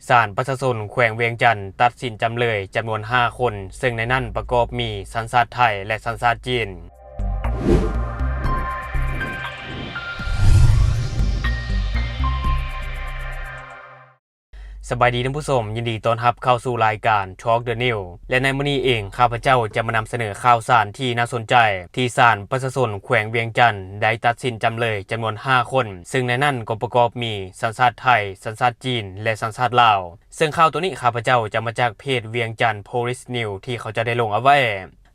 ศาลประชาชนแขวงเวียงจันทร์ตัดสินจำเลยจำนวน5คนซึ่งในนั้นประกอบมีสัญชาติไทยและสัญชาติจีนสบายดีท่านผู้ชมยินดีต้อนรับเข้าสู่รายการ Talk the New และในมื้อนี้เองข้าพเจ้าจะมานำเสนอข่าวสารที่น่าสนใจที่ศาลประชาชนแขวงเวียงจันทร์ได้ตัดสินจำเลยจำนวน5คนซึ่งในนั้นก็ประกอบมีสัญชาติไทยสัญชาติจีนและสัญชาติลาวซึ่งข่าวตัวนี้ข้าพเจ้าจะมาจากเพจเวียงจันทร์ Police News ที่เขาจะได้ลงเอาไว้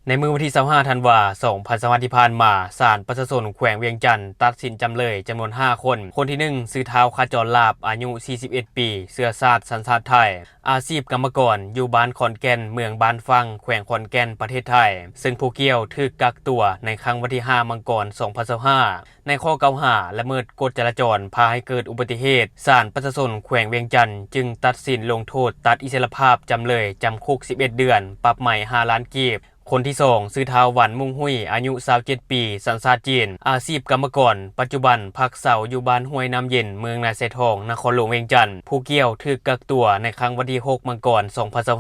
ในมื้อวันที่25ธันวาคม2025ที่ผ่านมาศาลประชาชนแขวงเวียงจันทร์ตัดสินจำเลยจำนวน5คนคนที่1ชื่อท้าวขจรลาภอายุ41ปีเชื้อชาติสัญชาติไทยอาชีพกรรมกรอยู่บ้านขอนแก่นเมืองบ้านฟังแขวงขอนแก่นประเทศไทยซึ่งผู้เกี่ยวถูกกักตัวในครั้งวันที่5มังกร2025ในข้อกล่าวหาละเมิดกฎจราจรพาให้เกิดอุบัติเหตุศาลประชาชนแขวงเวียงจันทร์จึงตัดสินลงโทษตัดอิสรภาพจำเลยจำคุก11เดือนปรับใหม่5ล้านกีบคนที่2ชื่อท้าวหวันมุ่งหุ้ยอายุ27ปีสัญชาติจีนอาชีพกรรมกรปัจจุบันพักเสาอยู่บ้านห้วยน้ำเย็นเมืองนาเสทองนครหลวงเวียงจันทร์ผู้เกี่ยวถูกกักตัวในครั้งวันที่6มังกร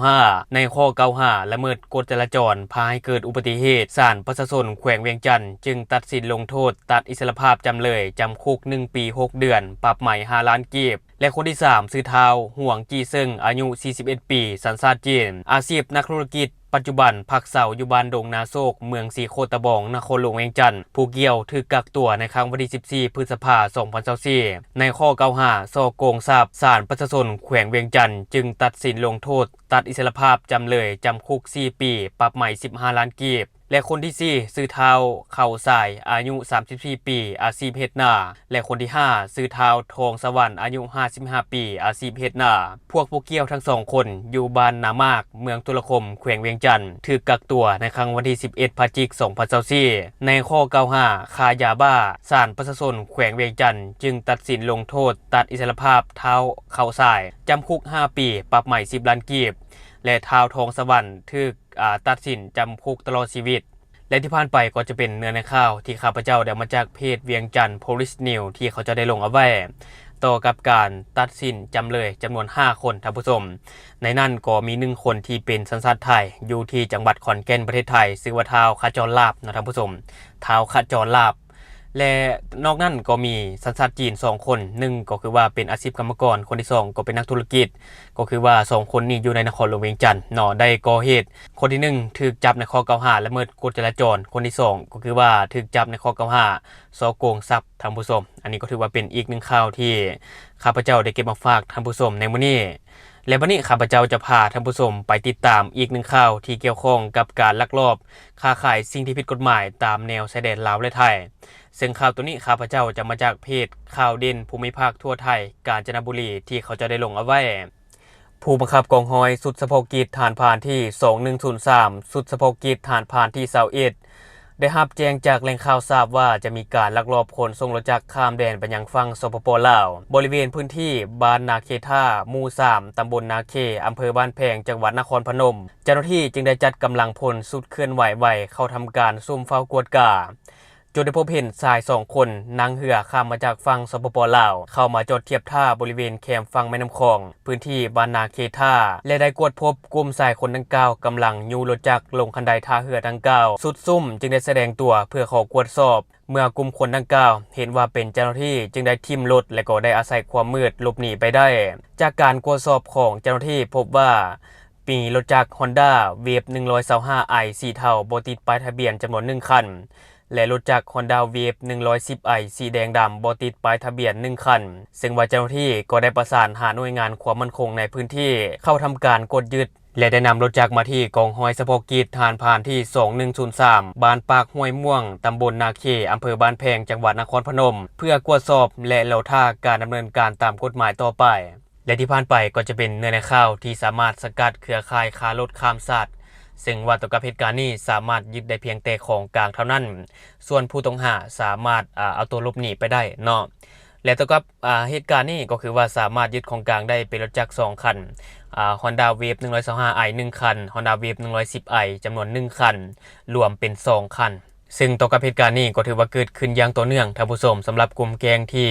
2025ในข้อกล่าวหาละเมิดกฎจราจรพาให้เกิดอุบัติเหตุศาลประชาชนแขวงเวียงจันทร์จึงตัดสินลงโทษตัดอิสรภาพจำเลยจำคุก1ปี6เดือนปรับใหม่5ล้านกีบและคนที่3ชื่อท้าวห่วงจีเซิงอายุ41ปีสัญชาติจีนอาชีพนักธุรกิจปัจจุบันพักเสาอยู่บ้านดงนาโศกเมืองสีโคตะบองนครหลวงเวียงจันทร์ผู้เกี่ยวถูกกักตัวในครั้งวันที่14พฤษภาคม2024ในข้อกล่าวหาส่อโกงทรัพย์ศาลประชาชนแขวงเวียงจันทร์จึงตัดสินลงโทษตัดอิสรภาพจำเลยจำคุก4ปีปรับใหม่15ล้านกีบและคนที่4ชื่อท้าวเข่าสายอายุ34ปีอาชีพเฮ็ดนาและคนที่5ชื่อท้าวทองสวรรค์อายุ55ปีอาชีพเฮ็ดนาพวกผู้เกี่ยวทั้ง2คนอยู่บ้านนามากเมืองตุลคมแขวงเวียงจันทร์ถูกกักตัวในครั้งวันที่11พฤศจิกายน2024ในข้อกล่าวหาค้ายาบ้าศาลประชาชนแขวงเวียงจันทร์จึงตัดสินลงโทษตัดอิสรภาพท้าวเข่าสายจำคุก5ปีปรับใหม่10ล้านกีบและท้าวทองสวรรค์ถูกตัดสินจำคุกตลอดชีวิตและที่ผ่านไปก็จะเป็นเนื้อในข่าวที่ข้าพเจ้าได้มาจากเพจเวียงจันทร์ Police News ที่เขาจะได้ลงเอาไว้ต่อกับการตัดสินจำเลยจำนวน5คนท่านผู้ชมในนั้นก็มี1คนที่เป็นสัญชาติไทยอยู่ที่จังหวัดขอนแก่นประเทศไทยชื่อว่าท้าวขจรลาภนะท่านผู้ชมท้าวขจรลาภและนอกนั้นก็มีสัญชาติจีน2คน1ก็คือว่าเป็นอาชีพกรรมกรคนที่2ก็เป็นนักธุรกิจก็คือว่า2คนนี้อยู่ในนครหลวงเวียงจันทร์ได้ก่อเหตุคนที่1ถูกจับในข้อกล่าวหาละเมิดกฎจราจรคนที่2ก็คือว่าถูกจับในข้อกล่าวหาฉ้อโกงทรัพย์ท่านผู้ชมอันนี้ก็ถือว่าเป็นอีก1ข่าวที่ข้าพเจ้าได้เก็บมาฝากท่านผู้ชมในมื้อนี้และวันนี้ข้าพเจ้าจะพาท่านผู้ชมไปติดตามอีก1ข่าวที่เกี่ยวข้องกับการลักลอบค้าขายสิ่งที่ผิดกฎหมายตามแนวชายแดนลาวและไทยซึ่งข่าวตัวนี้ข้าพเจ้าจะมาจากเพจข่าวเด่นภูมิภาคทั่วไทยกาญจนบุรีที่เขาจะได้ลงเอาไว้ผู้บังคับกองร้อยสุดเฉพาะกิจฐานพรานที่2103สุดเฉพาะกิจฐานพรานที่21ได้รับแจ้งจากแหล่งข่าวทราบว่าจะมีการลักลอบขนส่งรถจักรข้ามแดนไปยังฝั่งสปป.ลาวบริเวณพื้นที่บ้านนาเคท่าหมู่3ตำบลนาเคอำเภอบ้านแพงจังหวัดนครพนมเจ้าหน้าที่จึงได้จัดกำลังพลสุดเคลื่อนไหวไวเข้าทำการซุ่มเฝ้ากวดกาจนได้พบเห็นชาย2คนนั่งเรือข้ามมาจากฝั่งสปป.ลาวเข้ามาจอดเทียบท่าบริเวณแคมฝั่งแม่น้ำคองพื้นที่บ้านนาเคท่าและได้กวดพบกลุ่มชายคนดังกล่าวกำลังยูรถจักรลงคันไดท่าเรือดังกล่าวสุดซุ่มจึงได้แสดงตัวเพื่อขอกวดสอบเมื่อกลุ่มคนดังกล่าวเห็นว่าเป็นเจ้าหน้าที่จึงได้ทิ่มรถและก็ได้อาศัยความมืดหลบหนีไปได้จากการตรวจสอบของเจ้าหน้าที่พบว่ามีรถจักร Honda Wave 125i สีเทาบ่ติดป้ายทะเบียนจำนวน1คันและรถจักร Honda Wave 110i สีแดงดำบ่ติดป้ายทะเบียน1คันซึ่งว่าเจ้าหน้าที่ก็ได้ประสานหาหน่วยงานความมั่นคงในพื้นที่เข้าทำการกดยึดและได้นำรถจักรมาที่กองร้อยเฉพาะกิจฐานพรานที่2103บ้านปากห้วยม่วงตำบลนาเคอำเภอบ้านแพงจังหวัดนครพนมเพื่อกวดสอบและเล่าท่าการดำเนินการตามกฎหมายต่อไปและที่ผ่านไปก็จะเป็นเนื้อในข่าวที่สามารถสกัดเครือข่ายค้ารถข้ามชาติซึ่งว่าต่อกับเหตุการณ์นี้สามารถยึดได้เพียงแต่ของกลางเท่านั้นส่วนผู้ต้องหาสามารถเอาตัวหลบหนีไปได้เนาะและต่อกับเหตุการณ์นี้ก็คือว่าสามารถยึดของกลางได้เป็นรถจักร2คันHonda Wave 125i 1คัน Honda Wave 110i จำนวน1คันรวมเป็น2คันซึ่งต่อกับเหตุการณ์นี้ก็ถือว่าเกิดขึ้นอย่างต่อเนื่องท่านผู้ชมสำหรับกลุ่มแก๊งที่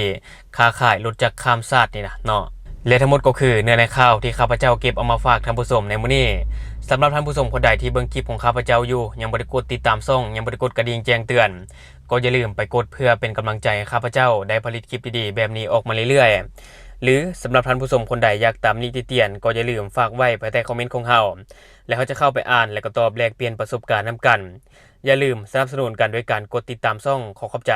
ค้าขายรถจักรข้ามชาตินี่นะเนาะ และทั้งหมดก็คือเนื้อในข่าวที่ข้าพเจ้าเก็บเอามาฝากท่านผู้ชมในมื้อนี้สำหรับท่านผู้ชมคนใดที่เบิ่งคลิปของข้าพเจ้าอยู่ยังบ่ได้กดติดตามช่องยังบ่ได้กดกระดิ่งแจ้งเตือนก็อย่าลืมไปกดเพื่อเป็นกำลังใจให้ข้าพเจ้าได้ผลิตคลิปดีๆแบบนี้ออกมาเรื่อยๆหรือสำหรับท่านผู้ชมคนใดอยากตามนิติเตียนก็อย่าลืมฝากไว้ภายใต้คอมเมนต์ของเฮาแล้วเขาจะเข้าไปอ่านและก็ตอบแลกเปลี่ยนประสบการณ์นํกันอย่าลืมสนับสนุนกันด้วยการกดติดตามช่องขอบใจ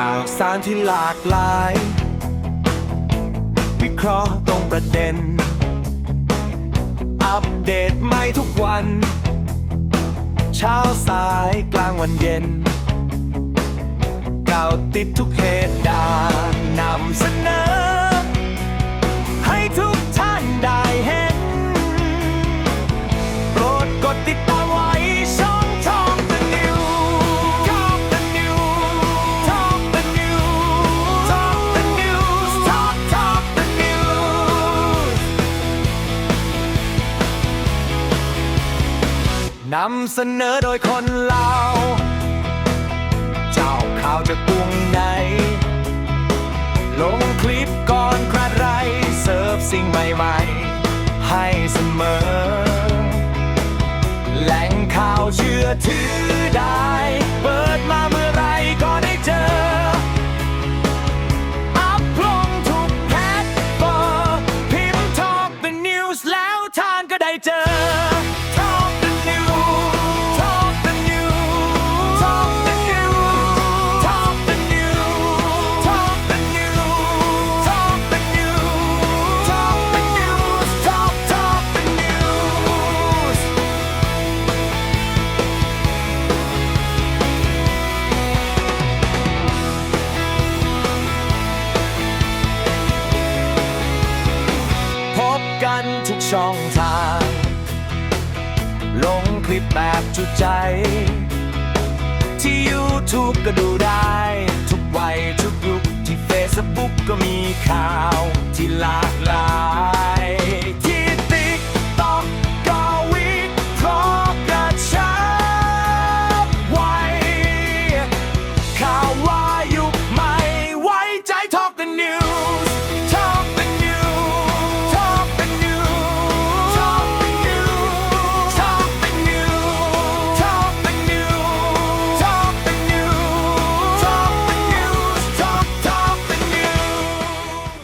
ข่าวสารที่หลากหลาย วิเคราะห์ตรงประเด็น อัปเดตใหม่ทุกวัน เช้าสายกลางวันเย็นก่าวติดทุกเหตุการณ์นำเสนอ ให้ทุกท่านได้เห็น โปรดกดติดตามไว้ช่องTalk the News Talk the News Talk the News Talk the News Talk the News นำเสนอโดยคนลาวเจ้าข่าวจากกรุงไหนลงคลิปก่อนใครไรเสิร์ฟสิ่งใหม่ๆให้เสมอแหล่งข่าวเชื่อถือได้เปิดมาเมื่อไรก็ได้เจออัพลงทุกแพลตฟอร์มพิมพ์ Talk the News แล้วท่านก็ได้เจอ Talk the News Talk the News Talk the News Talk the News Talk the News Talk the News Talk the News Talk the News พบกันทุกช่องทาง ลงคลิปแบบจุใจ ที่ YouTube ก็ดูได้ ทุกวัยทุกยุคที่ Facebook ก็มีข่าวที่หลากหลาย